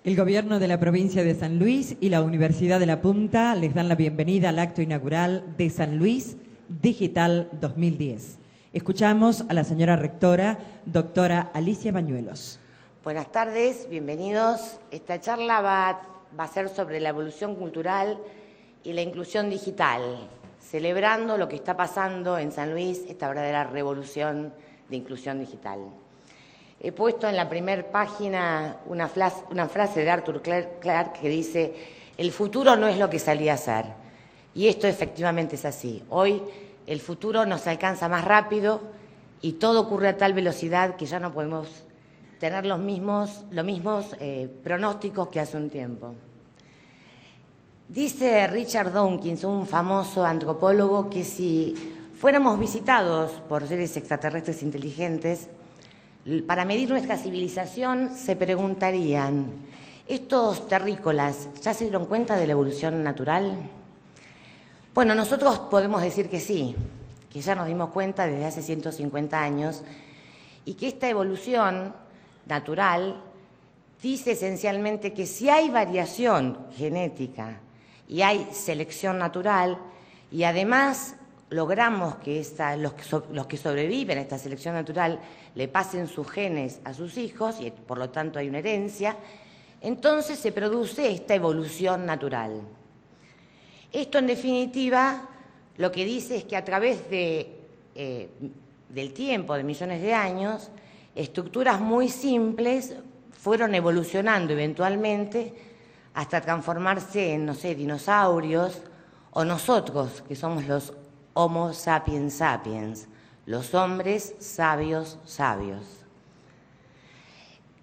El Gobierno de la provincia de San Luis y la Universidad de La Punta les dan la bienvenida al acto inaugural de San Luis Digital 2010. Escuchamos a la señora rectora, doctora Alicia Bañuelos. Buenas tardes, bienvenidos. Esta charla va a ser sobre la evolución cultural y la inclusión digital, celebrando lo que está pasando en San Luis, esta verdadera revolución de inclusión digital. He puesto en la primera página una frase de Arthur Clarke que dice: el futuro no es lo que salía a ser. Y esto efectivamente es así. Hoy el futuro nos alcanza más rápido y todo ocurre a tal velocidad que ya no podemos tener los mismos pronósticos que hace un tiempo. Dice Richard Dawkins, un famoso antropólogo, que si fuéramos visitados por seres extraterrestres inteligentes, para medir nuestra civilización se preguntarían: ¿estos terrícolas ya se dieron cuenta de la evolución natural? Bueno, nosotros podemos decir que sí, que ya nos dimos cuenta desde hace 150 años y que esta evolución natural dice esencialmente que si hay variación genética y hay selección natural y además logramos que los que sobreviven a esta selección natural le pasen sus genes a sus hijos y por lo tanto hay una herencia, entonces se produce esta evolución natural. Esto en definitiva lo que dice es que a través del tiempo, de millones de años, estructuras muy simples fueron evolucionando eventualmente hasta transformarse en, no sé, dinosaurios o nosotros, que somos los Homo sapiens sapiens, los hombres sabios sabios.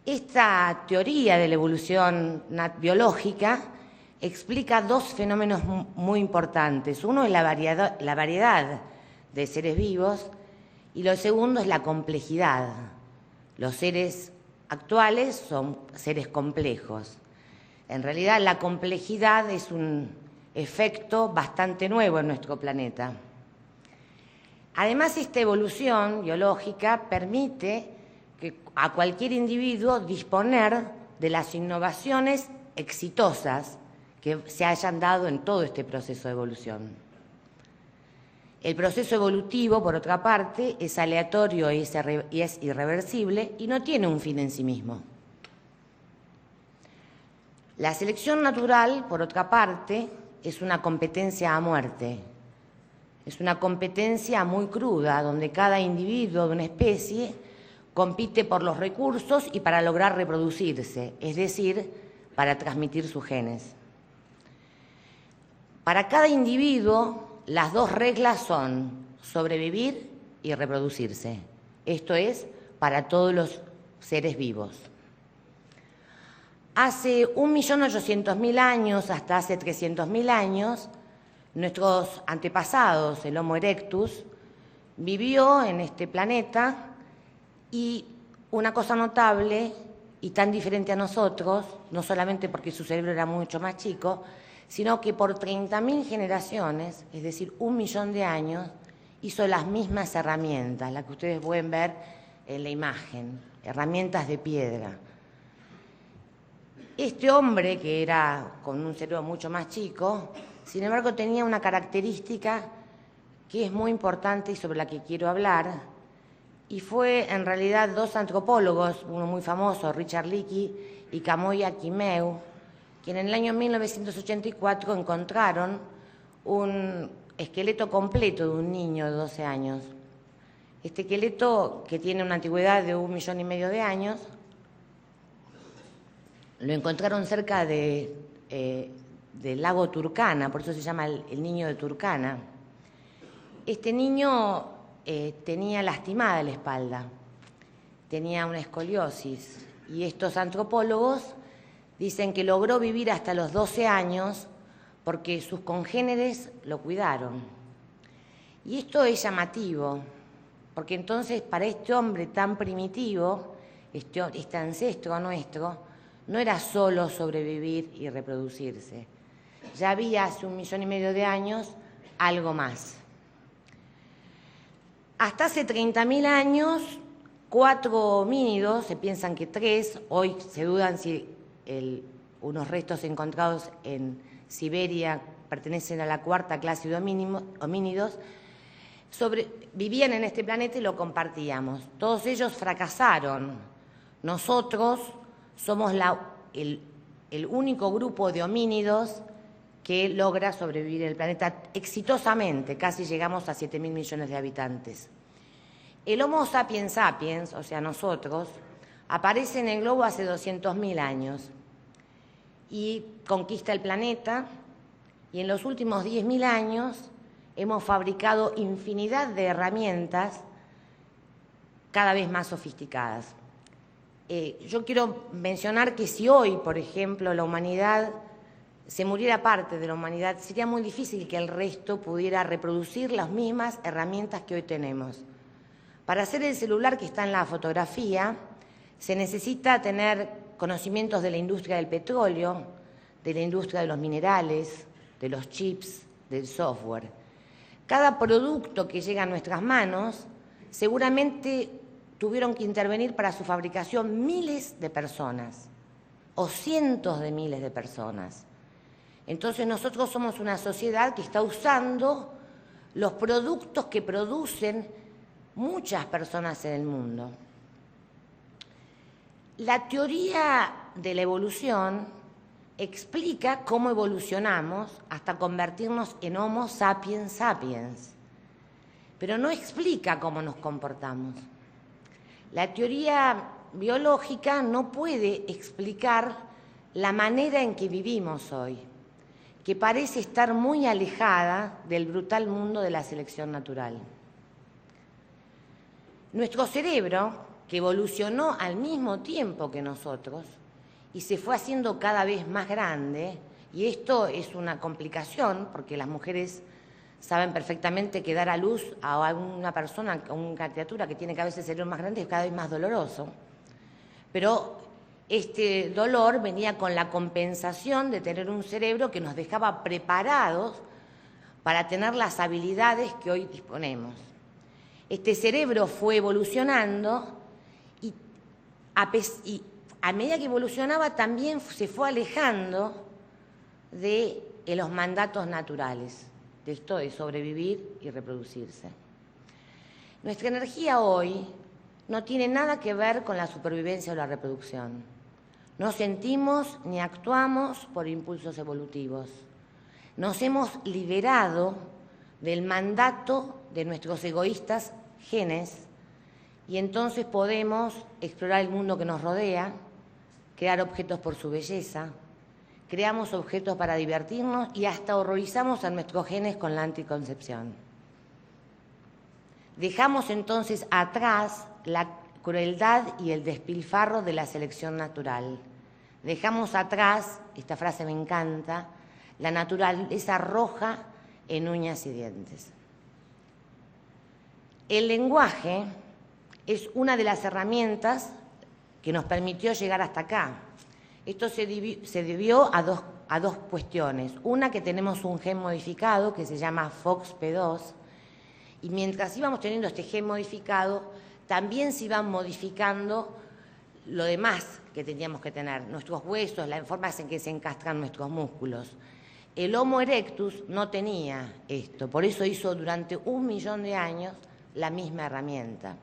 Esta teoría de la evolución biológica explica dos fenómenos muy importantes. Uno es la variedad de seres vivos y lo segundo es la complejidad. Los seres actuales son seres complejos. En realidad, la complejidad es un efecto bastante nuevo en nuestro planeta. Además, esta evolución biológica permite a cualquier individuo disponer de las innovaciones exitosas que se hayan dado en todo este proceso de evolución. El proceso evolutivo, por otra parte, es aleatorio y es irreversible y no tiene un fin en sí mismo. La selección natural, por otra parte, es una competencia a muerte. Es una competencia muy cruda, donde cada individuo de una especie compite por los recursos y para lograr reproducirse, es decir, para transmitir sus genes. Para cada individuo, las dos reglas son sobrevivir y reproducirse. Esto es para todos los seres vivos. Hace 1.800.000 años, hasta hace 300.000 años, nuestros antepasados, el Homo erectus, vivió en este planeta y una cosa notable y tan diferente a nosotros, no solamente porque su cerebro era mucho más chico, sino que por 30.000 generaciones, es decir, 1 millón de años, hizo las mismas herramientas, las que ustedes pueden ver en la imagen, herramientas de piedra. Este hombre, que era con un cerebro mucho más chico, sin embargo tenía una característica que es muy importante y sobre la que quiero hablar, y fue en realidad dos antropólogos, uno muy famoso, Richard Leakey y Kamoya Kimeu, que en el año 1984 encontraron un esqueleto completo de un niño de 12 años. Este esqueleto, que tiene una antigüedad de 1,5 millones de años, lo encontraron cerca del lago Turkana, por eso se llama el niño de Turkana. Este niño tenía lastimada la espalda, tenía una escoliosis, y estos antropólogos dicen que logró vivir hasta los 12 años porque sus congéneres lo cuidaron. Y esto es llamativo, porque entonces para este hombre tan primitivo, este ancestro nuestro, no era solo sobrevivir y reproducirse. Ya había hace 1,5 millones de años algo más. Hasta hace 30.000 años, 4 homínidos, se piensan que 3, hoy se dudan si unos restos encontrados en Siberia, pertenecen a la cuarta clase de homínidos, vivían en este planeta y lo compartíamos. Todos ellos fracasaron. Nosotros somos el único grupo de homínidos que logra sobrevivir en el planeta exitosamente. Casi llegamos a 7.000 millones de habitantes. El Homo sapiens sapiens, o sea, nosotros, aparece en el globo hace 200.000 años y conquista el planeta, y en los últimos 10.000 años hemos fabricado infinidad de herramientas cada vez más sofisticadas. Yo quiero mencionar que si hoy, por ejemplo, la humanidad se muriera parte de la humanidad, sería muy difícil que el resto pudiera reproducir las mismas herramientas que hoy tenemos. Para hacer el celular que está en la fotografía, se necesita tener conocimientos de la industria del petróleo, de la industria de los minerales, de los chips, del software. Cada producto que llega a nuestras manos, seguramente tuvieron que intervenir para su fabricación miles de personas o cientos de miles de personas. Entonces nosotros somos una sociedad que está usando los productos que producen muchas personas en el mundo. La teoría de la evolución explica cómo evolucionamos hasta convertirnos en Homo sapiens sapiens, pero no explica cómo nos comportamos. La teoría biológica no puede explicar la manera en que vivimos hoy, que parece estar muy alejada del brutal mundo de la selección natural. Nuestro cerebro, que evolucionó al mismo tiempo que nosotros y se fue haciendo cada vez más grande, y esto es una complicación porque las mujeres saben perfectamente que dar a luz a una persona, a una criatura que tiene cada vez el cerebro más grande es cada vez más doloroso, pero este dolor venía con la compensación de tener un cerebro que nos dejaba preparados para tener las habilidades que hoy disponemos. Este cerebro fue evolucionando y a medida que evolucionaba también se fue alejando de los mandatos naturales, de esto de sobrevivir y reproducirse. Nuestra energía hoy no tiene nada que ver con la supervivencia o la reproducción. No sentimos ni actuamos por impulsos evolutivos. Nos hemos liberado del mandato de nuestros egoístas genes y entonces podemos explorar el mundo que nos rodea, crear objetos por su belleza, creamos objetos para divertirnos y hasta horrorizamos a nuestros genes con la anticoncepción. Dejamos entonces atrás la crueldad y el despilfarro de la selección natural. Dejamos atrás, esta frase me encanta, la naturaleza roja en uñas y dientes. El lenguaje es una de las herramientas que nos permitió llegar hasta acá. Esto se debió a dos cuestiones. Una, que tenemos un gen modificado que se llama FOXP2, y mientras íbamos teniendo este gen modificado, también se iban modificando lo demás que teníamos que tener, nuestros huesos, las formas en que se encastran nuestros músculos. El Homo erectus no tenía esto, por eso hizo durante 1 millón de años la misma herramienta.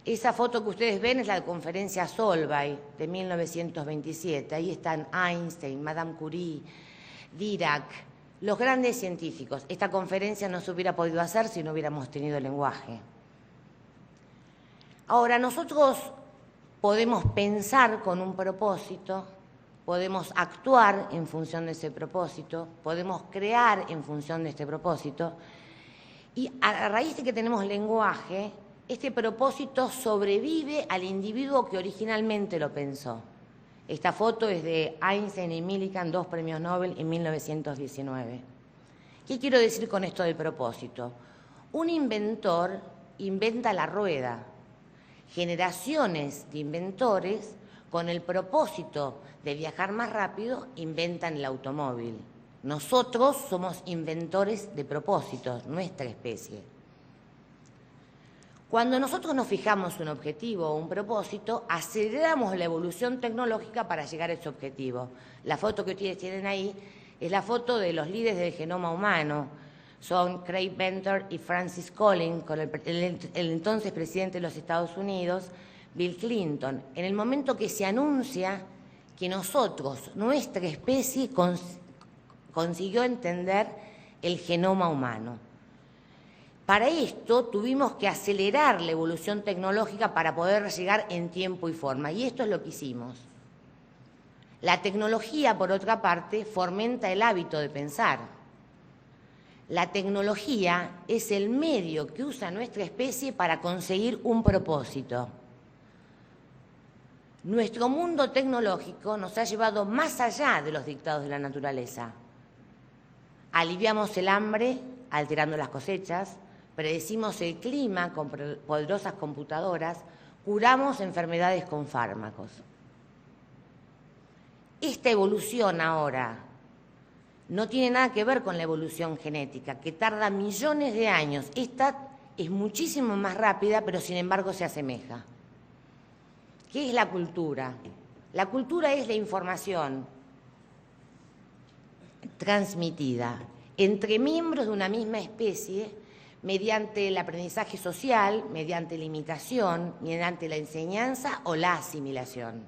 Esa foto que ustedes ven es la conferencia Solvay de 1927. Ahí están Einstein, Madame Curie, Dirac, los grandes científicos. Esta conferencia no se hubiera podido hacer si no hubiéramos tenido lenguaje. Ahora, nosotros podemos pensar con un propósito, podemos actuar en función de ese propósito, podemos crear en función de este propósito, y a raíz de que tenemos lenguaje, este propósito sobrevive al individuo que originalmente lo pensó. Esta foto es de Einstein y Millikan, 2 premios Nobel en 1919. ¿Qué quiero decir con esto del propósito? Un inventor inventa la rueda. Generaciones de inventores, con el propósito de viajar más rápido, inventan el automóvil. Nosotros somos inventores de propósitos, nuestra especie. Cuando nosotros nos fijamos un objetivo o un propósito, aceleramos la evolución tecnológica para llegar a ese objetivo. La foto que ustedes tienen ahí es la foto de los líderes del genoma humano. Son Craig Venter y Francis Collins, con el entonces presidente de los Estados Unidos, Bill Clinton. En el momento que se anuncia que nosotros, nuestra especie, consiguió entender el genoma humano. Para esto tuvimos que acelerar la evolución tecnológica para poder llegar en tiempo y forma, y esto es lo que hicimos. La tecnología, por otra parte, fomenta el hábito de pensar. La tecnología es el medio que usa nuestra especie para conseguir un propósito. Nuestro mundo tecnológico nos ha llevado más allá de los dictados de la naturaleza. Aliviamos el hambre alterando las cosechas, predecimos el clima con poderosas computadoras, curamos enfermedades con fármacos. Esta evolución ahora no tiene nada que ver con la evolución genética, que tarda millones de años. Esta es muchísimo más rápida, pero sin embargo se asemeja. ¿Qué es la cultura? La cultura es la información transmitida entre miembros de una misma especie mediante el aprendizaje social, mediante la imitación, mediante la enseñanza o la asimilación.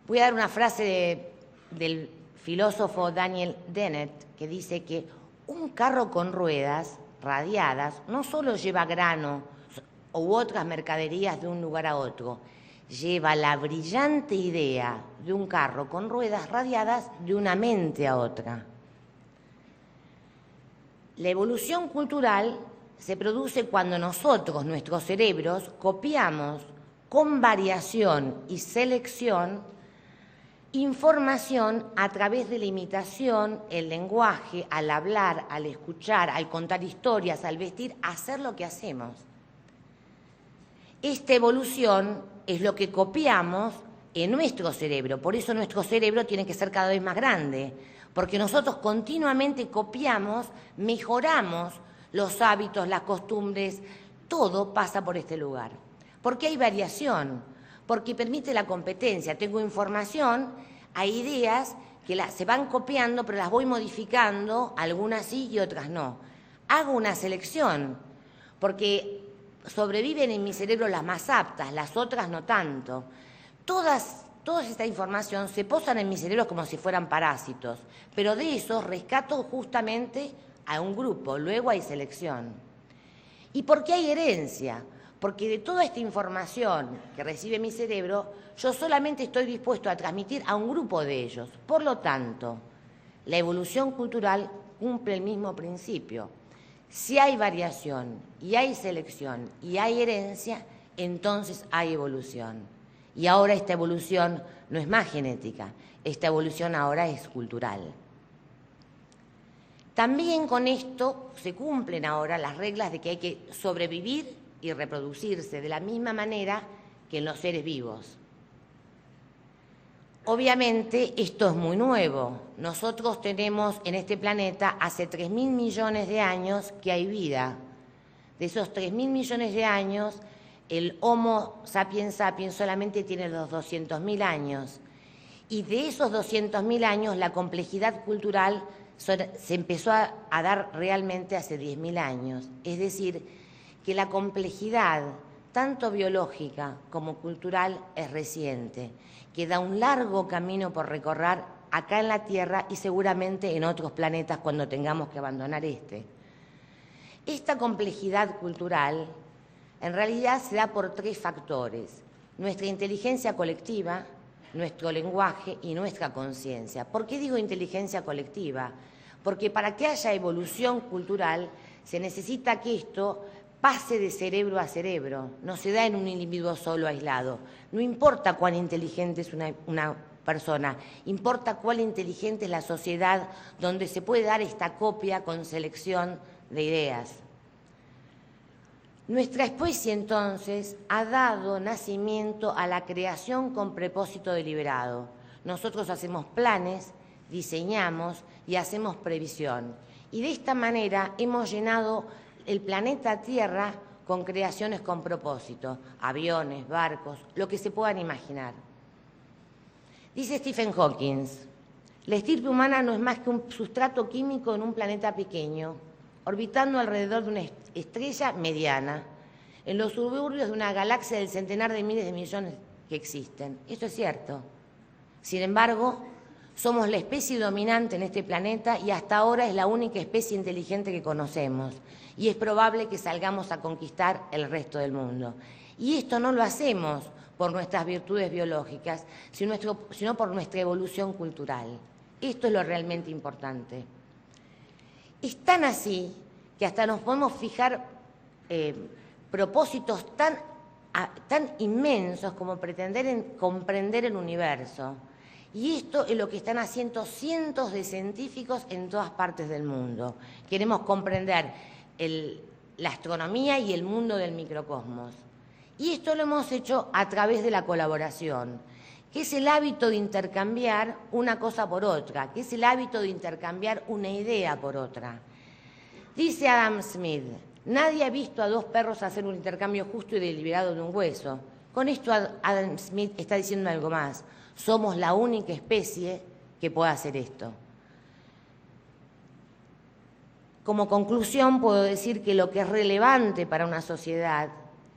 Voy a dar una frase del filósofo Daniel Dennett que dice que un carro con ruedas radiadas no solo lleva grano u otras mercaderías de un lugar a otro, lleva la brillante idea de un carro con ruedas radiadas de una mente a otra. La evolución cultural se produce cuando nosotros, nuestros cerebros, copiamos con variación y selección información a través de la imitación, el lenguaje, al hablar, al escuchar, al contar historias, al vestir, a hacer lo que hacemos. Esta evolución es lo que copiamos en nuestro cerebro, por eso nuestro cerebro tiene que ser cada vez más grande, porque nosotros continuamente copiamos, mejoramos los hábitos, las costumbres, todo pasa por este lugar. Porque hay variación, porque permite la competencia. Tengo información, hay ideas que se van copiando, pero las voy modificando, algunas sí y otras no. Hago una selección, porque sobreviven en mi cerebro las más aptas, las otras no tanto. Toda esta información se posan en mi cerebro como si fueran parásitos, pero de esos rescato justamente a un grupo, luego hay selección. ¿Y por qué hay herencia? Porque de toda esta información que recibe mi cerebro, yo solamente estoy dispuesto a transmitir a un grupo de ellos. Por lo tanto, la evolución cultural cumple el mismo principio. Si hay variación y hay selección y hay herencia, entonces hay evolución. Y ahora esta evolución no es más genética, esta evolución ahora es cultural. También con esto se cumplen ahora las reglas de que hay que sobrevivir y reproducirse de la misma manera que en los seres vivos. Obviamente esto es muy nuevo. Nosotros tenemos en este planeta hace 3.000 millones de años que hay vida. De esos 3.000 millones de años, el Homo sapiens sapiens solamente tiene los 200.000 años. Y de esos 200.000 años, la complejidad cultural se empezó a dar realmente hace 10.000 años. Es decir, que la complejidad, tanto biológica como cultural, es reciente. Queda un largo camino por recorrer acá en la Tierra y seguramente en otros planetas cuando tengamos que abandonar este. Esta complejidad cultural en realidad se da por 3 factores: nuestra inteligencia colectiva, nuestro lenguaje y nuestra conciencia. ¿Por qué digo inteligencia colectiva? Porque para que haya evolución cultural se necesita que esto pase de cerebro a cerebro, no se da en un individuo solo aislado. No importa cuán inteligente es una persona, importa cuán inteligente es la sociedad donde se puede dar esta copia con selección de ideas. Nuestra especie, entonces, ha dado nacimiento a la creación con propósito deliberado. Nosotros hacemos planes, diseñamos y hacemos previsión. Y de esta manera hemos llenado el planeta Tierra con creaciones con propósito, aviones, barcos, lo que se puedan imaginar. Dice Stephen Hawking, la estirpe humana no es más que un sustrato químico en un planeta pequeño, orbitando alrededor de una estrella mediana, en los suburbios de una galaxia del centenar de miles de millones que existen. Esto es cierto. Sin embargo, somos la especie dominante en este planeta y hasta ahora es la única especie inteligente que conocemos. Y es probable que salgamos a conquistar el resto del mundo. Y esto no lo hacemos por nuestras virtudes biológicas, sino por nuestra evolución cultural. Esto es lo realmente importante. Es tan así que hasta nos podemos fijar propósitos tan inmensos como pretender comprender el universo. Y esto es lo que están haciendo cientos de científicos en todas partes del mundo. Queremos comprender la astronomía y el mundo del microcosmos. Y esto lo hemos hecho a través de la colaboración, que es el hábito de intercambiar una cosa por otra, que es el hábito de intercambiar una idea por otra. Dice Adam Smith, nadie ha visto a dos perros hacer un intercambio justo y deliberado de un hueso. Con esto Adam Smith está diciendo algo más. Somos la única especie que puede hacer esto. Como conclusión puedo decir que lo que es relevante para una sociedad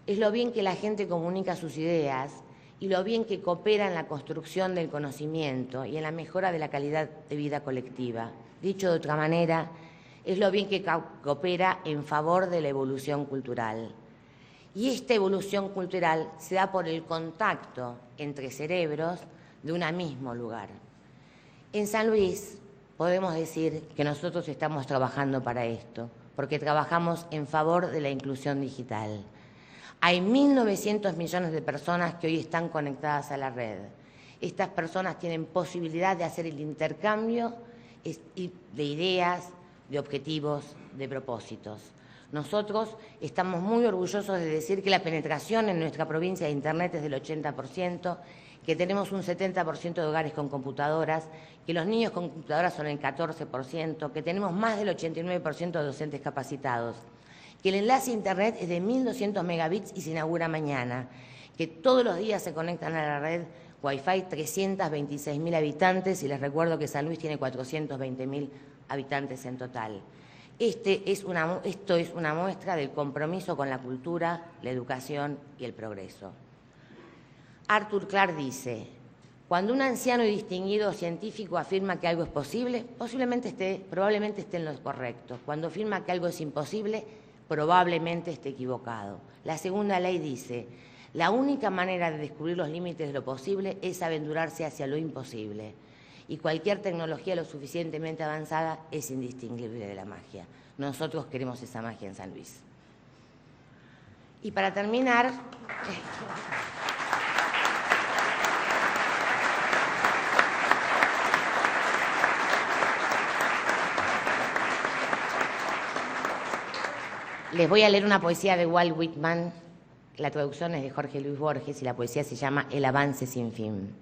es lo bien que la gente comunica sus ideas y lo bien que coopera en la construcción del conocimiento y en la mejora de la calidad de vida colectiva. Dicho de otra manera, es lo bien que coopera en favor de la evolución cultural. Y esta evolución cultural se da por el contacto entre cerebros de un mismo lugar. En San Luis podemos decir que nosotros estamos trabajando para esto, porque trabajamos en favor de la inclusión digital. Hay 1.900 millones de personas que hoy están conectadas a la red. Estas personas tienen posibilidad de hacer el intercambio de ideas, de objetivos, de propósitos. Nosotros estamos muy orgullosos de decir que la penetración en nuestra provincia de Internet es del 80%, que tenemos un 70% de hogares con computadoras, que los niños con computadoras son el 14%, que tenemos más del 89% de docentes capacitados, que el enlace a Internet es de 1.200 megabits y se inaugura mañana, que todos los días se conectan a la red Wi-Fi 326.000 habitantes y les recuerdo que San Luis tiene 420.000 habitantes en total. Esto es una muestra del compromiso con la cultura, la educación y el progreso. Arthur Clarke dice, cuando un anciano y distinguido científico afirma que algo es posible, probablemente esté en lo correcto. Cuando afirma que algo es imposible, probablemente esté equivocado. La segunda ley dice, la única manera de descubrir los límites de lo posible es aventurarse hacia lo imposible. Y cualquier tecnología lo suficientemente avanzada es indistinguible de la magia. Nosotros queremos esa magia en San Luis. Y para terminar, les voy a leer una poesía de Walt Whitman. La traducción es de Jorge Luis Borges y la poesía se llama El avance sin fin.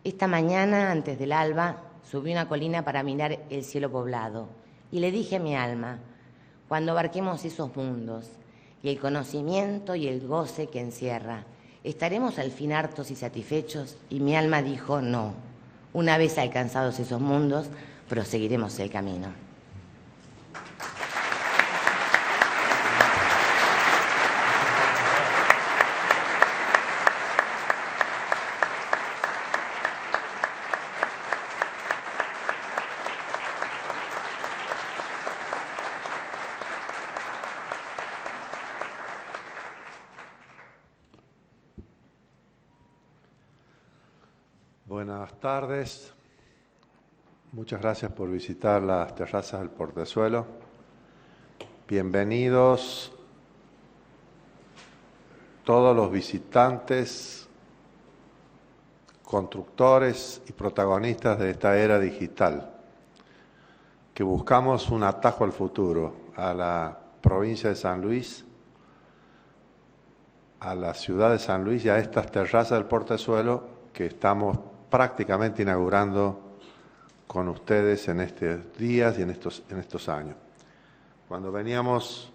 Esta mañana, antes del alba, subí una colina para mirar el cielo poblado y le dije a mi alma, cuando abarquemos esos mundos y el conocimiento y el goce que encierra, ¿estaremos al fin hartos y satisfechos? Y mi alma dijo, no. Una vez alcanzados esos mundos, proseguiremos el camino. Buenas tardes. Muchas gracias por visitar las terrazas del Portezuelo. Bienvenidos todos los visitantes, constructores y protagonistas de esta era digital, que buscamos un atajo al futuro, a la provincia de San Luis, a la ciudad de San Luis y a estas terrazas del Portezuelo que estamos prácticamente inaugurando con ustedes en estos días y en estos años. Cuando veníamos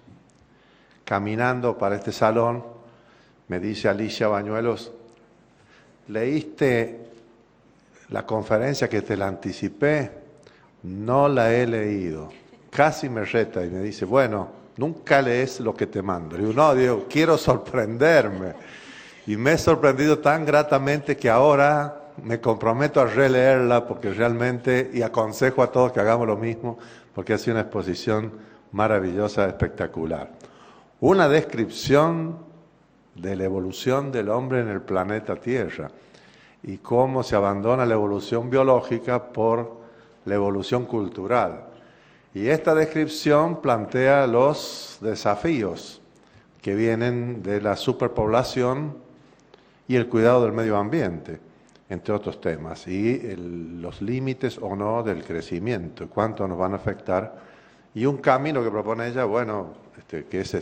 caminando para este salón, me dice Alicia Bañuelos, ¿leíste la conferencia que te la anticipé? No la he leído. Casi me reta y me dice, bueno, nunca lees lo que te mando. Le digo, no, Diego, quiero sorprenderme. Y me he sorprendido tan gratamente que ahora me comprometo a releerla porque realmente, y aconsejo a todos que hagamos lo mismo, porque ha sido una exposición maravillosa, espectacular. Una descripción de la evolución del hombre en el planeta Tierra y cómo se abandona la evolución biológica por la evolución cultural. Y esta descripción plantea los desafíos que vienen de la superpoblación y el cuidado del medio ambiente, entre otros temas, y los límites o no del crecimiento, cuánto nos van a afectar, y un camino que propone ella, bueno, que es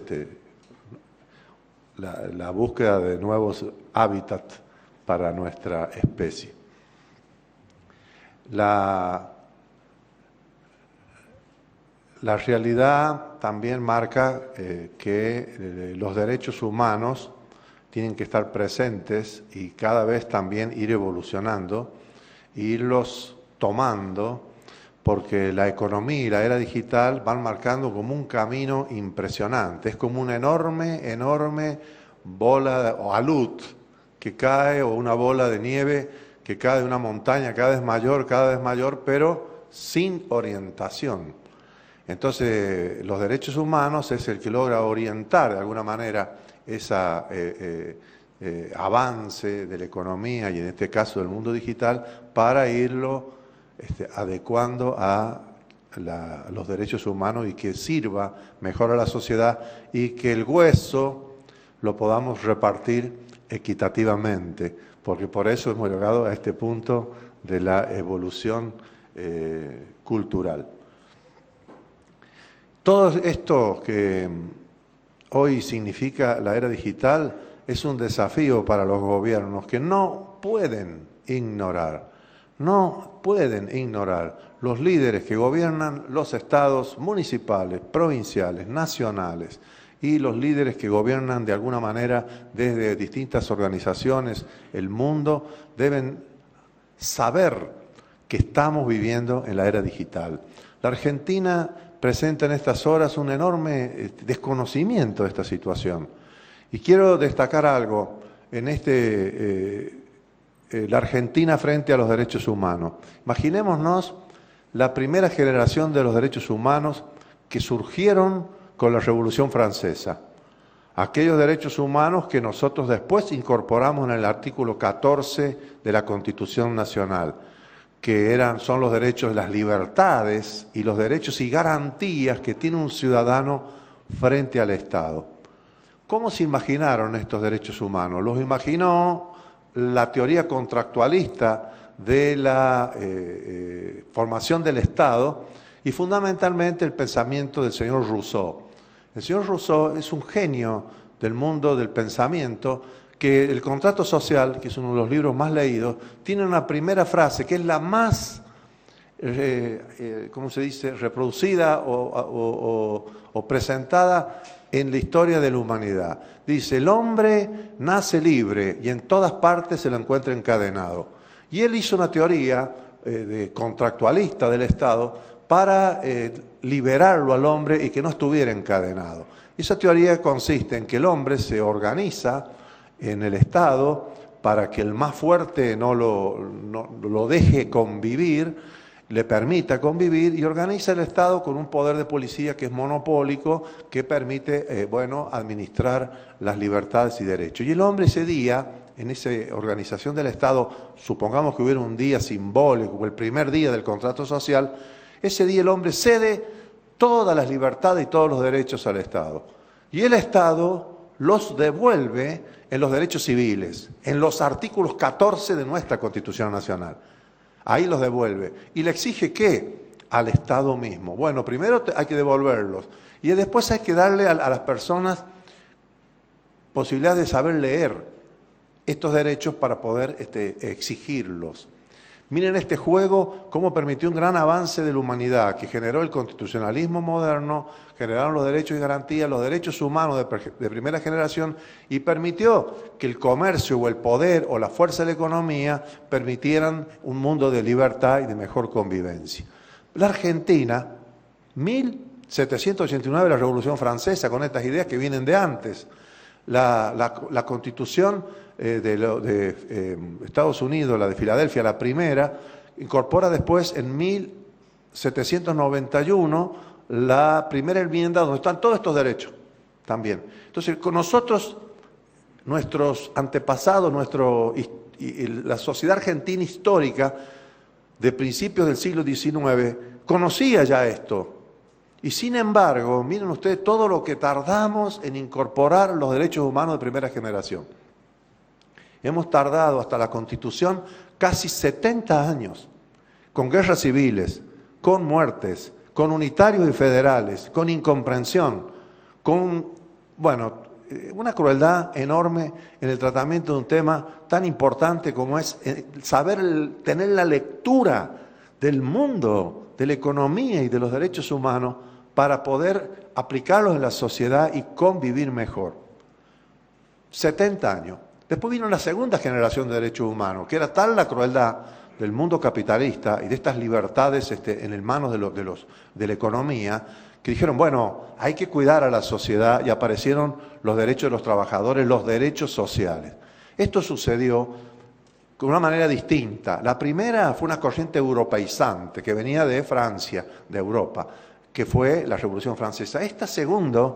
la búsqueda de nuevos hábitats para nuestra especie. La realidad también marca que los derechos humanos tienen que estar presentes y cada vez también ir evolucionando, e irlos tomando, porque la economía y la era digital van marcando como un camino impresionante. Es como una enorme bola o alud que cae, o una bola de nieve que cae de una montaña cada vez mayor, pero sin orientación. Entonces, los derechos humanos es el que logra orientar de alguna manera ese avance de la economía y en este caso del mundo digital para irlo adecuando a los derechos humanos y que sirva mejor a la sociedad y que el hueso lo podamos repartir equitativamente, porque por eso hemos llegado a este punto de la evolución cultural. Todo esto que hoy significa la era digital es un desafío para los gobiernos que no pueden ignorar. Los líderes que gobiernan los estados municipales, provinciales, nacionales y los líderes que gobiernan de alguna manera desde distintas organizaciones, el mundo, deben saber que estamos viviendo en la era digital. La Argentina presenta en estas horas un enorme desconocimiento de esta situación. Y quiero destacar algo en la Argentina frente a los derechos humanos. Imaginémonos la primera generación de los derechos humanos que surgieron con la Revolución Francesa. Aquellos derechos humanos que nosotros después incorporamos en el artículo 14 de la Constitución Nacional, que son los derechos, las libertades y los derechos y garantías que tiene un ciudadano frente al Estado. ¿Cómo se imaginaron estos derechos humanos? Los imaginó la teoría contractualista de la formación del Estado y fundamentalmente el pensamiento del señor Rousseau. El señor Rousseau es un genio del mundo del pensamiento, que el Contrato Social, que es uno de los libros más leídos, tiene una primera frase que es la más, ¿cómo se dice?, reproducida o presentada en la historia de la humanidad. Dice, el hombre nace libre y en todas partes se lo encuentra encadenado. Y él hizo una teoría contractualista del Estado para liberarlo al hombre y que no estuviera encadenado. Esa teoría consiste en que el hombre se organiza en el Estado para que el más fuerte no lo deje convivir, le permita convivir, y organiza el Estado con un poder de policía que es monopólico, que permite administrar las libertades y derechos. Y el hombre ese día, en esa organización del Estado, supongamos que hubiera un día simbólico, el primer día del contrato social, ese día el hombre cede todas las libertades y todos los derechos al Estado. Y el Estado los devuelve en los derechos civiles, en los artículos 14 de nuestra Constitución Nacional. Ahí los devuelve. ¿Y le exige qué? Al Estado mismo. Bueno, primero hay que devolverlos. Y después hay que darle a las personas posibilidad de saber leer estos derechos para poder exigirlos. Miren este juego, cómo permitió un gran avance de la humanidad, que generó el constitucionalismo moderno, generaron los derechos y garantías, los derechos humanos de primera generación, y permitió que el comercio o el poder o la fuerza de la economía permitieran un mundo de libertad y de mejor convivencia. La Argentina, 1789, la Revolución Francesa, con estas ideas que vienen de antes. La Constitución de Estados Unidos, la de Filadelfia, la primera, incorpora después en 1791 la primera enmienda donde están todos estos derechos también. Entonces, con nosotros, nuestros antepasados, la sociedad argentina histórica de principios del siglo XIX conocía ya esto. Y sin embargo, miren ustedes todo lo que tardamos en incorporar los derechos humanos de primera generación. Hemos tardado hasta la Constitución casi 70 años, con guerras civiles, con muertes, con unitarios y federales, con incomprensión, con, una crueldad enorme en el tratamiento de un tema tan importante como es tener la lectura del mundo, de la economía y de los derechos humanos para poder aplicarlos en la sociedad y convivir mejor. 70 años. Después vino la segunda generación de derechos humanos, que era tal la crueldad del mundo capitalista y de estas libertades en el manos de la economía, que dijeron, bueno, hay que cuidar a la sociedad, y aparecieron los derechos de los trabajadores, los derechos sociales. Esto sucedió de una manera distinta. La primera fue una corriente europeizante que venía de Francia, de Europa, que fue la Revolución Francesa. Esta segunda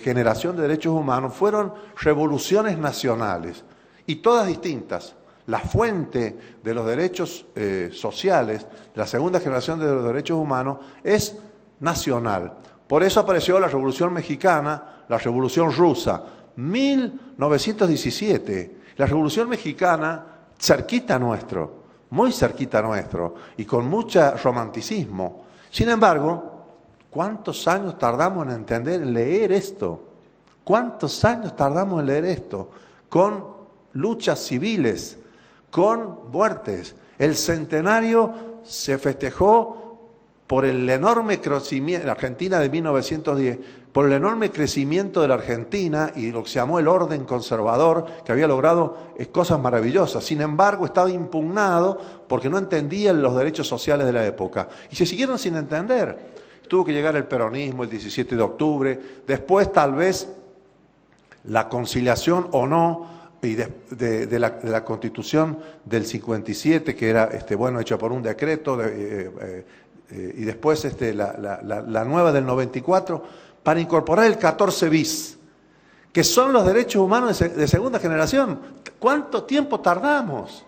generación de derechos humanos fueron revoluciones nacionales, y todas distintas. La fuente de los derechos sociales, la segunda generación de los derechos humanos, es nacional. Por eso apareció la Revolución Mexicana, la Revolución Rusa, 1917. La Revolución Mexicana, cerquita nuestro, muy cerquita nuestro, y con mucho romanticismo. Sin embargo, ¿cuántos años tardamos en entender, en leer esto? ¿Cuántos años tardamos en leer esto? Con luchas civiles, con muertes. El centenario se festejó por el enorme crecimiento, la Argentina de 1910, por el enorme crecimiento de la Argentina y lo que se llamó el orden conservador, que había logrado cosas maravillosas. Sin embargo, estaba impugnado porque no entendían los derechos sociales de la época. Y se siguieron sin entender. Tuvo que llegar el peronismo el 17 de octubre, después tal vez la conciliación o no y de la Constitución del 57, que era hecha por un decreto, y después la nueva del 94, para incorporar el 14 bis, que son los derechos humanos de segunda generación. ¿Cuánto tiempo tardamos?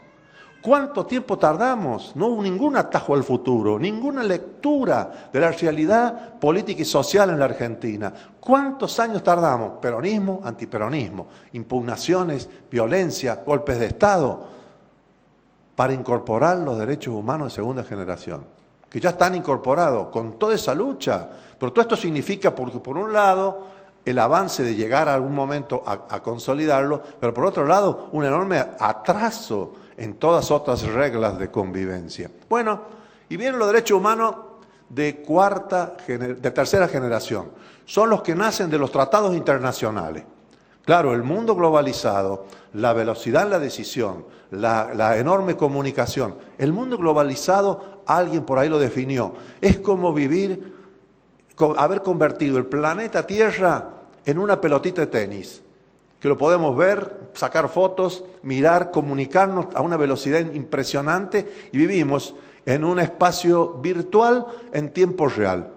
¿Cuánto tiempo tardamos? No hubo ningún atajo al futuro, ninguna lectura de la realidad política y social en la Argentina. ¿Cuántos años tardamos? Peronismo, antiperonismo, impugnaciones, violencia, golpes de Estado, para incorporar los derechos humanos de segunda generación, que ya están incorporados con toda esa lucha. Pero todo esto significa, porque por un lado, el avance de llegar a algún momento a consolidarlo, pero por otro lado, un enorme atraso en todas otras reglas de convivencia. Bueno, y vienen los derechos humanos de tercera generación. Son los que nacen de los tratados internacionales. Claro, el mundo globalizado, la velocidad en la decisión, la enorme comunicación. El mundo globalizado, alguien por ahí lo definió, es como haber convertido el planeta Tierra en una pelotita de tenis, que lo podemos ver, sacar fotos, mirar, comunicarnos a una velocidad impresionante, y vivimos en un espacio virtual en tiempo real.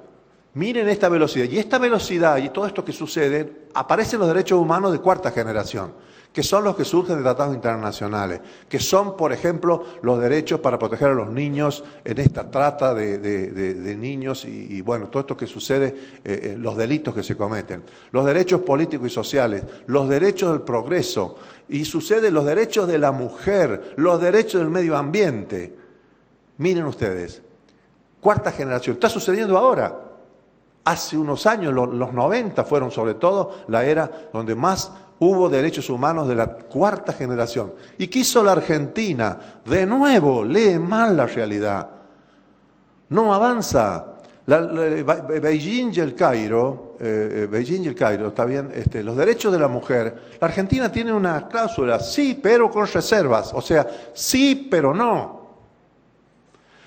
Miren esta velocidad, y esta velocidad y todo esto que sucede, aparecen los derechos humanos de cuarta generación, que son los que surgen de tratados internacionales, que son, por ejemplo, los derechos para proteger a los niños en esta trata de niños y todo esto que sucede, los delitos que se cometen, los derechos políticos y sociales, los derechos del progreso, y suceden los derechos de la mujer, los derechos del medio ambiente. Miren ustedes, cuarta generación, está sucediendo ahora. Hace unos años, los 90 fueron sobre todo la era donde más hubo derechos humanos de la cuarta generación. ¿Y qué hizo la Argentina? De nuevo, lee mal la realidad. No avanza. Beijing y el Cairo, está bien, los derechos de la mujer, la Argentina tiene una cláusula, sí, pero con reservas, o sea, sí, pero no.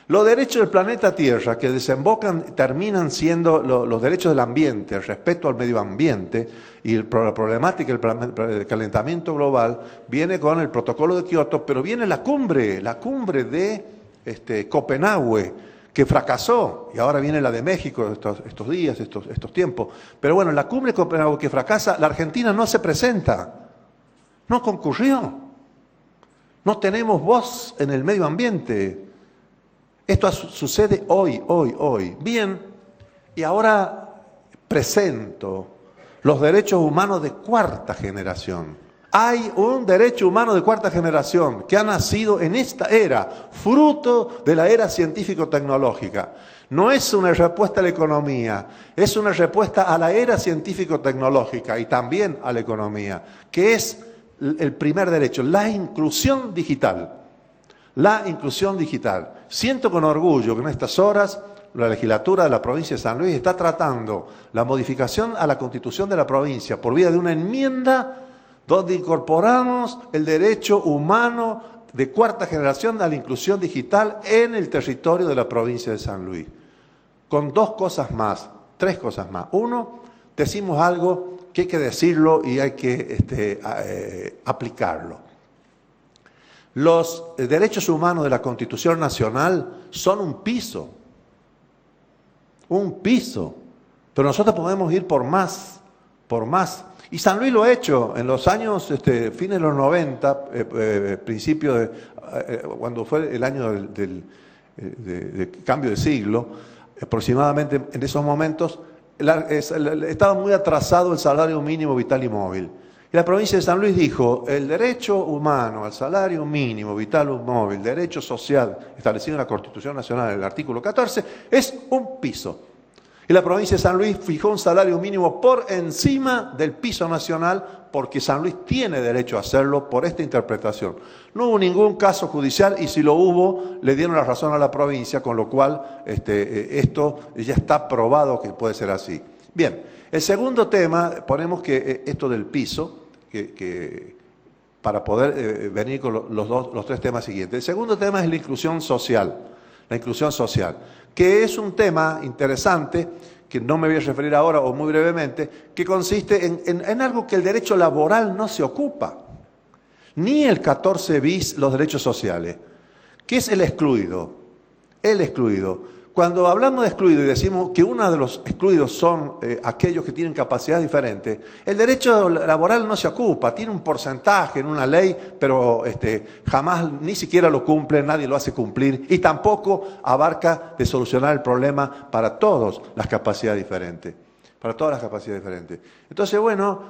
Los derechos del planeta Tierra, que desembocan, terminan siendo los derechos del ambiente, el respeto al medio ambiente y la problemática del calentamiento global, viene con el protocolo de Kioto, pero viene la cumbre de Copenhague, que fracasó, y ahora viene la de México estos días, estos tiempos. Pero bueno, la cumbre de Copenhague que fracasa, la Argentina no se presenta, no concurrió. No tenemos voz en el medio ambiente. Esto sucede hoy. Bien, y ahora presento los derechos humanos de cuarta generación. Hay un derecho humano de cuarta generación que ha nacido en esta era, fruto de la era científico-tecnológica. No es una respuesta a la economía, es una respuesta a la era científico-tecnológica y también a la economía, que es el primer derecho, la inclusión digital. La inclusión digital. Siento con orgullo que en estas horas la legislatura de la provincia de San Luis está tratando la modificación a la Constitución de la provincia por vía de una enmienda donde incorporamos el derecho humano de cuarta generación a la inclusión digital en el territorio de la provincia de San Luis. Con tres cosas más. Uno, decimos algo que hay que decirlo y hay que aplicarlo. Los derechos humanos de la Constitución Nacional son un piso, pero nosotros podemos ir por más. Y San Luis lo ha hecho en los años, fines de los 90, principio cuando fue el año de cambio de siglo, aproximadamente en esos momentos, estaba muy atrasado el salario mínimo vital y móvil. Y la provincia de San Luis dijo, el derecho humano al salario mínimo vital y móvil, derecho social establecido en la Constitución Nacional, en el artículo 14, es un piso. Y la provincia de San Luis fijó un salario mínimo por encima del piso nacional porque San Luis tiene derecho a hacerlo por esta interpretación. No hubo ningún caso judicial y si lo hubo, le dieron la razón a la provincia, con lo cual esto ya está probado que puede ser así. Bien, el segundo tema, ponemos que esto del piso, para poder venir con los tres temas siguientes. El segundo tema es la inclusión social. La inclusión social, que es un tema interesante, que no me voy a referir ahora o muy brevemente, que consiste en algo que el derecho laboral no se ocupa, ni el 14 bis, los derechos sociales, que es el excluido. El excluido. Cuando hablamos de excluido y decimos que uno de los excluidos son aquellos que tienen capacidad diferente, el derecho laboral no se ocupa, tiene un porcentaje en una ley, pero jamás ni siquiera lo cumple, nadie lo hace cumplir y tampoco abarca de solucionar el problema para todas las capacidades diferentes. Entonces, bueno,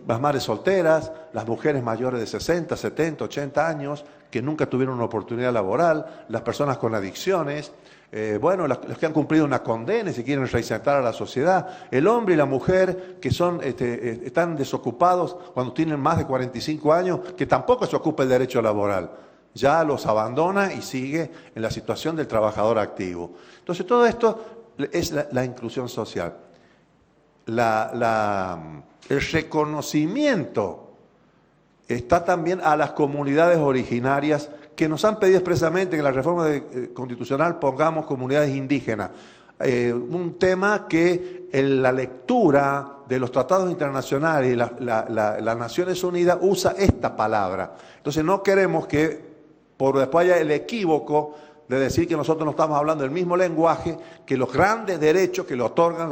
las madres solteras, las mujeres mayores de 60, 70, 80 años, que nunca tuvieron una oportunidad laboral, las personas con adicciones, los que han cumplido una condena y se quieren reinsertar a la sociedad, el hombre y la mujer que están desocupados cuando tienen más de 45 años, que tampoco se ocupa el derecho laboral, ya los abandona y sigue en la situación del trabajador activo. Entonces todo esto es la inclusión social. El reconocimiento está también a las comunidades originarias que nos han pedido expresamente que en la reforma constitucional pongamos comunidades indígenas. Un tema que en la lectura de los tratados internacionales y las Naciones Unidas usa esta palabra. Entonces no queremos que por después haya el equívoco de decir que nosotros no estamos hablando del mismo lenguaje, que los grandes derechos que le otorgan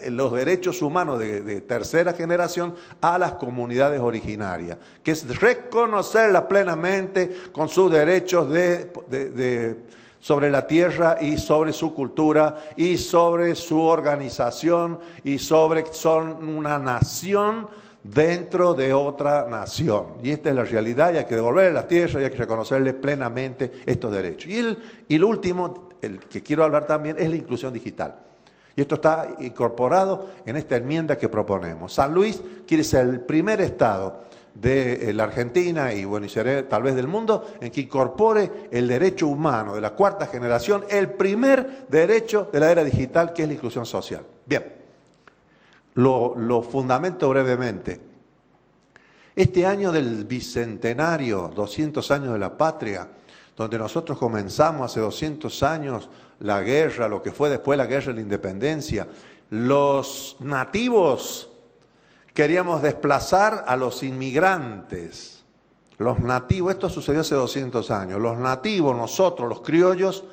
los derechos humanos de tercera generación a las comunidades originarias, que es reconocerlas plenamente con sus derechos sobre la tierra y sobre su cultura y sobre su organización y son una nación dentro de otra nación. Y esta es la realidad y hay que devolverle la tierra y hay que reconocerle plenamente estos derechos. Y lo último, el que quiero hablar también, es la inclusión digital. Y esto está incorporado en esta enmienda que proponemos. San Luis quiere ser el primer estado de la Argentina y bueno, y será tal vez del mundo, en que incorpore el derecho humano de la cuarta generación, el primer derecho de la era digital, que es la inclusión social. Bien, lo fundamento brevemente. Este año del bicentenario, 200 años de la patria, donde nosotros comenzamos hace 200 años la guerra, lo que fue después la guerra de la independencia, los nativos queríamos desplazar a los inmigrantes. Los nativos, esto sucedió hace 200 años, los nativos, nosotros, los criollos,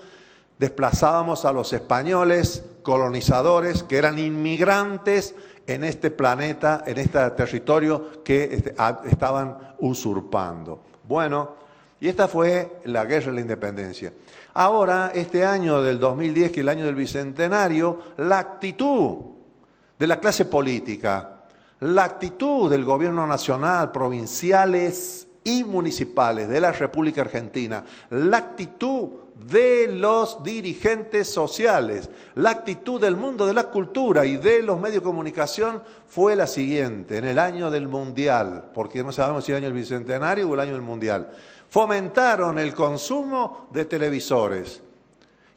desplazábamos a los españoles colonizadores que eran inmigrantes en este planeta, en este territorio que estaban usurpando. Bueno, y esta fue la guerra de la independencia. Ahora, este año del 2010, que es el año del bicentenario, la actitud de la clase política, la actitud del gobierno nacional, provinciales y municipales de la República Argentina, la actitud de los dirigentes sociales, la actitud del mundo de la cultura y de los medios de comunicación fue la siguiente, en el año del Mundial, porque no sabemos si el año del Bicentenario o el año del Mundial, fomentaron el consumo de televisores.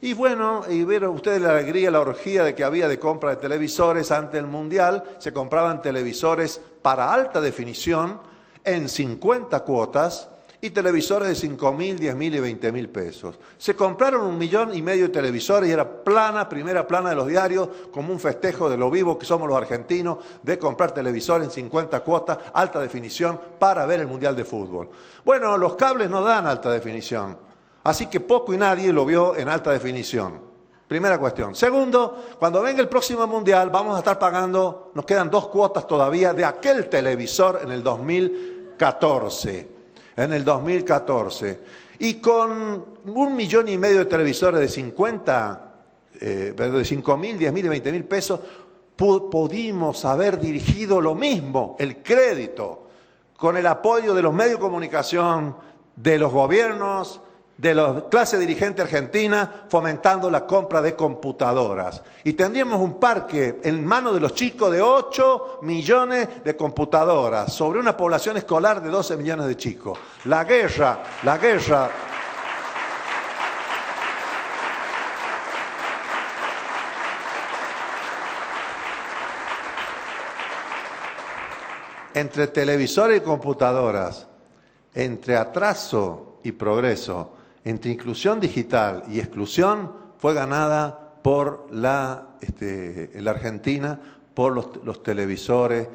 Y bueno, y vieron ustedes la alegría, la orgía de que había de compra de televisores antes del Mundial, se compraban televisores para alta definición en 50 cuotas y televisores de 5.000, 10.000 y 20.000 pesos. Se compraron 1,5 millones de televisores y era primera plana de los diarios, como un festejo de lo vivo que somos los argentinos, de comprar televisores en 50 cuotas, alta definición, para ver el Mundial de Fútbol. Bueno, los cables no dan alta definición, así que poco y nadie lo vio en alta definición. Primera cuestión. Segundo, cuando venga el próximo Mundial vamos a estar pagando, nos quedan 2 cuotas todavía de aquel televisor en el 2014. En el 2014. Y con 1,5 millones de televisores de 5.000, 10.000 y 20.000 pesos, pudimos haber dirigido lo mismo, el crédito, con el apoyo de los medios de comunicación, de los gobiernos, de la clase dirigente argentina, fomentando la compra de computadoras. Y tendríamos un parque en manos de los chicos de 8 millones de computadoras, sobre una población escolar de 12 millones de chicos. La guerra. Entre televisores y computadoras, entre atraso y progreso, entre inclusión digital y exclusión, fue ganada por la Argentina, por los televisores,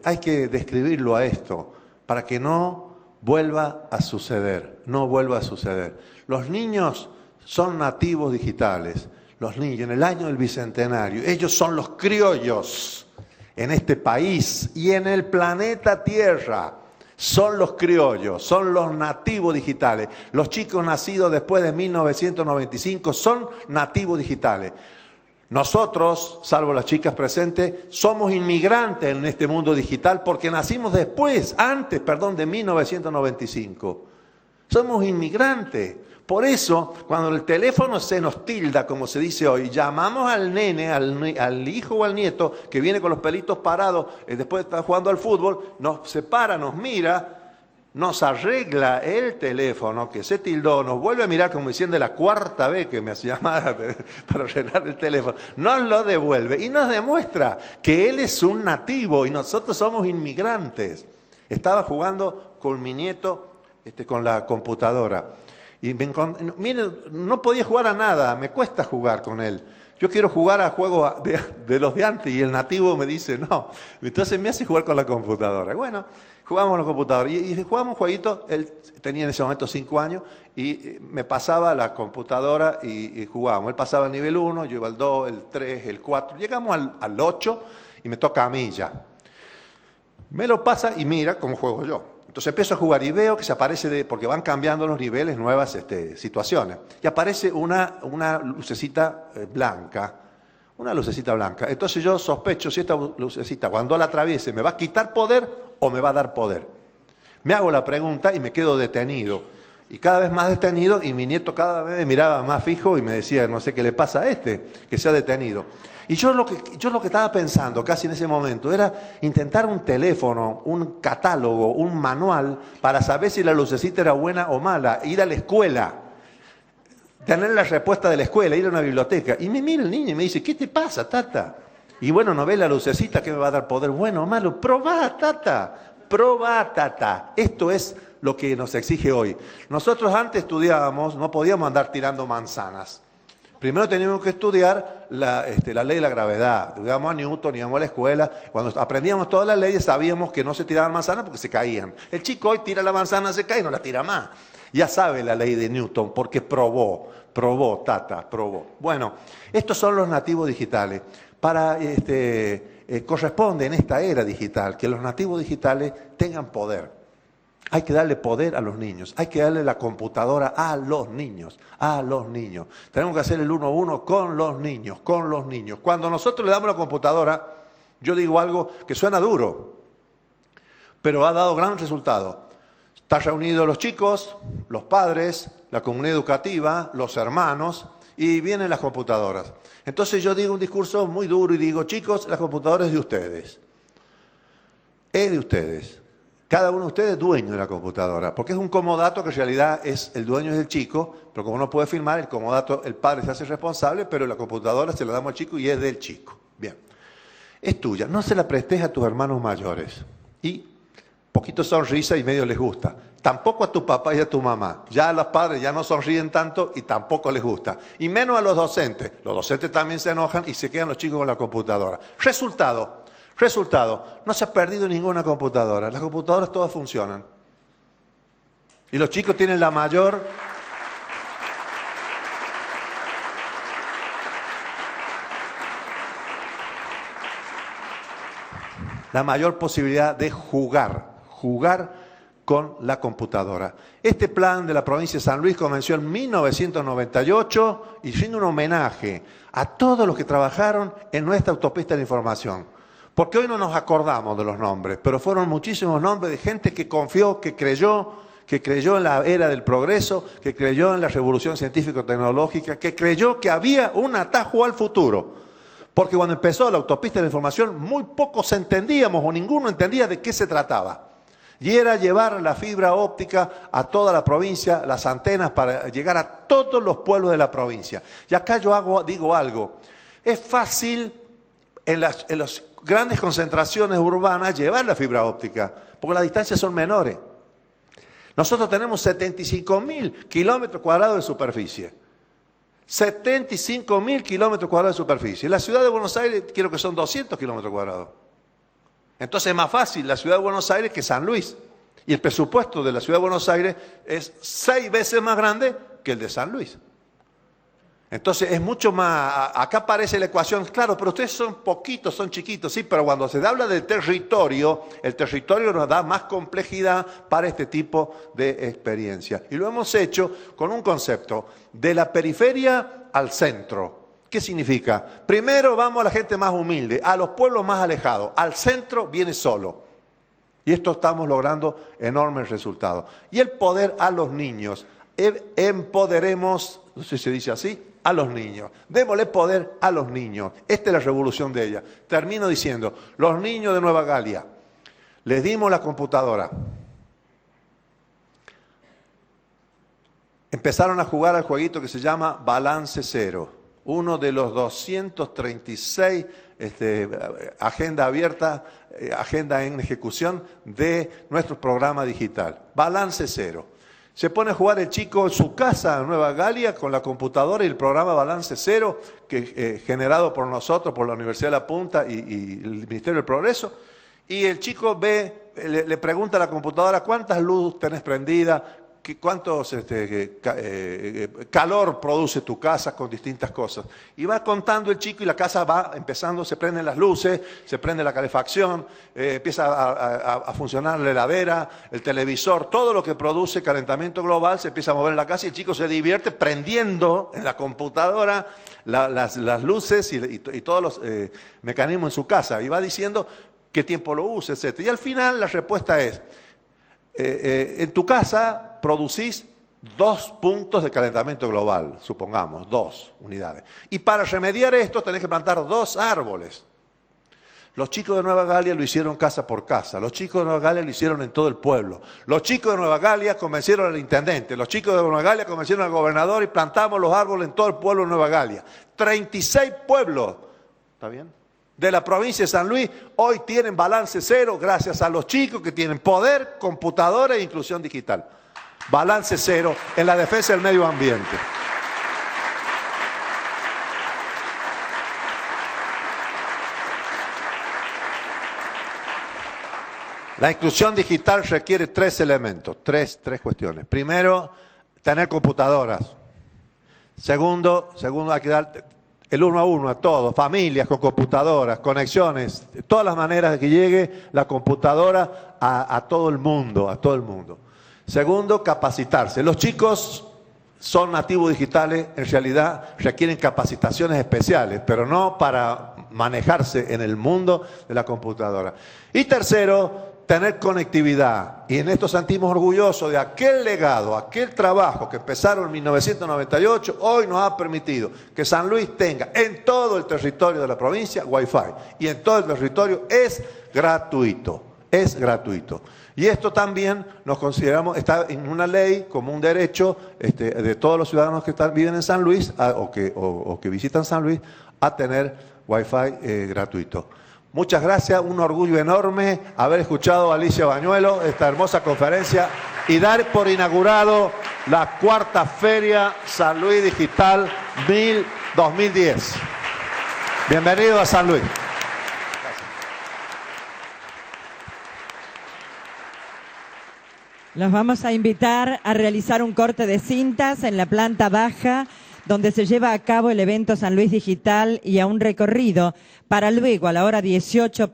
hay que describirlo a esto, para que no vuelva a suceder, Los niños son nativos digitales, los niños en el año del Bicentenario, ellos son los criollos en este país y en el planeta Tierra. Son los criollos, son los nativos digitales. Los chicos nacidos después de 1995 son nativos digitales. Nosotros, salvo las chicas presentes, somos inmigrantes en este mundo digital porque nacimos antes de 1995. Somos inmigrantes. Por eso, cuando el teléfono se nos tilda, como se dice hoy, llamamos al nene, al hijo o al nieto, que viene con los pelitos parados, después de estar jugando al fútbol, nos separa, nos mira, nos arregla el teléfono, que se tildó, nos vuelve a mirar como diciendo la 4ª vez que me hace llamada para arreglar el teléfono, nos lo devuelve y nos demuestra que él es un nativo y nosotros somos inmigrantes. Estaba jugando con mi nieto con la computadora. Y miren, no podía jugar a nada, me cuesta jugar con él. Yo quiero jugar a juegos de los de antes y el nativo me dice no. Entonces me hace jugar con la computadora. Bueno, jugamos con la computadora y jugamos un jueguito. Él tenía en ese momento 5 años y me pasaba la computadora y jugábamos. Él pasaba el nivel 1, yo iba al 2, el 3, el 4. Llegamos al 8 y me toca a mí ya. Me lo pasa y mira cómo juego yo. Entonces empiezo a jugar y veo que se aparece, porque van cambiando los niveles, nuevas situaciones. Y aparece una lucecita blanca, Entonces yo sospecho si esta lucecita cuando la atraviese me va a quitar poder o me va a dar poder. Me hago la pregunta y me quedo detenido. y cada vez más detenido, y mi nieto cada vez me miraba más fijo y me decía, no sé qué le pasa a este, que se ha detenido. Y yo lo que estaba pensando casi en ese momento era intentar un teléfono, un catálogo, un manual para saber si la lucecita era buena o mala, ir a la escuela, tener la respuesta de la escuela, ir a una biblioteca. Y me mira el niño y me dice, ¿qué te pasa, tata? Y bueno, no ve la lucecita que me va a dar poder bueno o malo. Probá, tata, probá, tata. Esto es lo que nos exige hoy. Nosotros antes estudiábamos, no podíamos andar tirando manzanas. Primero teníamos que estudiar la ley de la gravedad. Estudiábamos a Newton, íbamos a la escuela. Cuando aprendíamos todas las leyes sabíamos que no se tiraban manzanas porque se caían. El chico hoy tira la manzana, se cae y no la tira más. Ya sabe la ley de Newton porque probó, tata, probó. Bueno, estos son los nativos digitales. Corresponde en esta era digital que los nativos digitales tengan poder. Hay que darle poder a los niños, hay que darle la computadora a los niños, Tenemos que hacer el 1-1 con los niños. Cuando nosotros le damos la computadora, yo digo algo que suena duro, pero ha dado gran resultado. Están reunidos los chicos, los padres, la comunidad educativa, los hermanos, y vienen las computadoras. Entonces yo digo un discurso muy duro y digo, chicos, la computadora es de ustedes. Es de ustedes. Cada uno de ustedes es dueño de la computadora, porque es un comodato que en realidad el dueño es el chico, pero como no puede firmar, el comodato, el padre se hace responsable, pero la computadora se la damos al chico y es del chico. Bien, es tuya, no se la prestes a tus hermanos mayores. Y poquito sonrisa y medio les gusta. Tampoco a tu papá y a tu mamá. Ya a los padres ya no sonríen tanto y tampoco les gusta. Y menos a los docentes. Los docentes también se enojan y se quedan los chicos con la computadora. Resultado, no se ha perdido ninguna computadora. Las computadoras todas funcionan. Y los chicos tienen la mayor posibilidad de jugar con la computadora. Este plan de la provincia de San Luis comenzó en 1998 y siendo un homenaje a todos los que trabajaron en nuestra autopista de información. Porque hoy no nos acordamos de los nombres, pero fueron muchísimos nombres de gente que confió, que creyó en la era del progreso, que creyó en la revolución científico-tecnológica, que creyó que había un atajo al futuro. Porque cuando empezó la autopista de la información, muy pocos entendíamos o ninguno entendía de qué se trataba. Y era llevar la fibra óptica a toda la provincia, las antenas para llegar a todos los pueblos de la provincia. Y acá yo digo algo, es fácil en las grandes concentraciones urbanas llevar la fibra óptica, porque las distancias son menores. Nosotros tenemos 75.000 kilómetros cuadrados de superficie. 75.000 kilómetros cuadrados de superficie. La ciudad de Buenos Aires creo que son 200 kilómetros cuadrados. Entonces es más fácil la ciudad de Buenos Aires que San Luis. Y el presupuesto de la ciudad de Buenos Aires es 6 veces más grande que el de San Luis. Entonces es mucho más, acá aparece la ecuación, claro, pero ustedes son poquitos, son chiquitos, sí, pero cuando se habla del territorio, el territorio nos da más complejidad para este tipo de experiencia. Y lo hemos hecho con un concepto, de la periferia al centro. ¿Qué significa? Primero vamos a la gente más humilde, a los pueblos más alejados, al centro viene solo. Y esto estamos logrando enormes resultados. Y el poder a los niños, empoderemos, no sé si se dice así, a los niños. Démosle poder a los niños. Esta es la revolución de ella. Termino diciendo, los niños de Nueva Galia, les dimos la computadora. Empezaron a jugar al jueguito que se llama Balance Cero. Uno de los 236 agenda abierta, agenda en ejecución de nuestro programa digital. Balance Cero. Se pone a jugar el chico en su casa en Nueva Galia con la computadora y el programa Balance Cero, que generado por nosotros, por la Universidad de La Punta y el Ministerio del Progreso. Y el chico le pregunta a la computadora cuántas luces tenés prendidas, cuántos calor produce tu casa con distintas cosas. Y va contando el chico y la casa va empezando, se prenden las luces, se prende la calefacción, empieza a funcionar la heladera, el televisor, todo lo que produce calentamiento global se empieza a mover en la casa y el chico se divierte prendiendo en la computadora las luces y todos los mecanismos en su casa. Y va diciendo qué tiempo lo usa, etc. Y al final la respuesta es, en tu casa producís 2 puntos de calentamiento global, supongamos, 2 unidades. Y para remediar esto tenés que plantar 2 árboles. Los chicos de Nueva Galia lo hicieron casa por casa, los chicos de Nueva Galia lo hicieron en todo el pueblo. Los chicos de Nueva Galia convencieron al intendente, los chicos de Nueva Galia convencieron al gobernador y plantamos los árboles en todo el pueblo de Nueva Galia. 36 pueblos, ¿está bien?, de la provincia de San Luis hoy tienen balance cero gracias a los chicos que tienen poder, computadora e inclusión digital. Balance cero en la defensa del medio ambiente. La inclusión digital requiere 3 elementos, tres cuestiones. Primero, tener computadoras. Segundo, hay que dar el 1 a 1 a todos, familias con computadoras, conexiones, todas las maneras de que llegue la computadora a todo el mundo, a todo el mundo. Segundo, capacitarse. Los chicos son nativos digitales, en realidad requieren capacitaciones especiales, pero no para manejarse en el mundo de la computadora. Y tercero, tener conectividad. Y en esto sentimos orgullosos de aquel legado, aquel trabajo que empezaron en 1998, hoy nos ha permitido que San Luis tenga en todo el territorio de la provincia Wi-Fi. Y en todo el territorio es gratuito, es gratuito. Y esto también nos consideramos, está en una ley como un derecho de todos los ciudadanos que viven en San Luis o que visitan San Luis a tener Wi-Fi gratuito. Muchas gracias, un orgullo enorme haber escuchado a Alicia Bañuelo esta hermosa conferencia y dar por inaugurado la 4ª Feria San Luis Digital 2010. Bienvenido a San Luis. Los vamos a invitar a realizar un corte de cintas en la planta baja, donde se lleva a cabo el evento San Luis Digital y a un recorrido para luego, a la hora 18,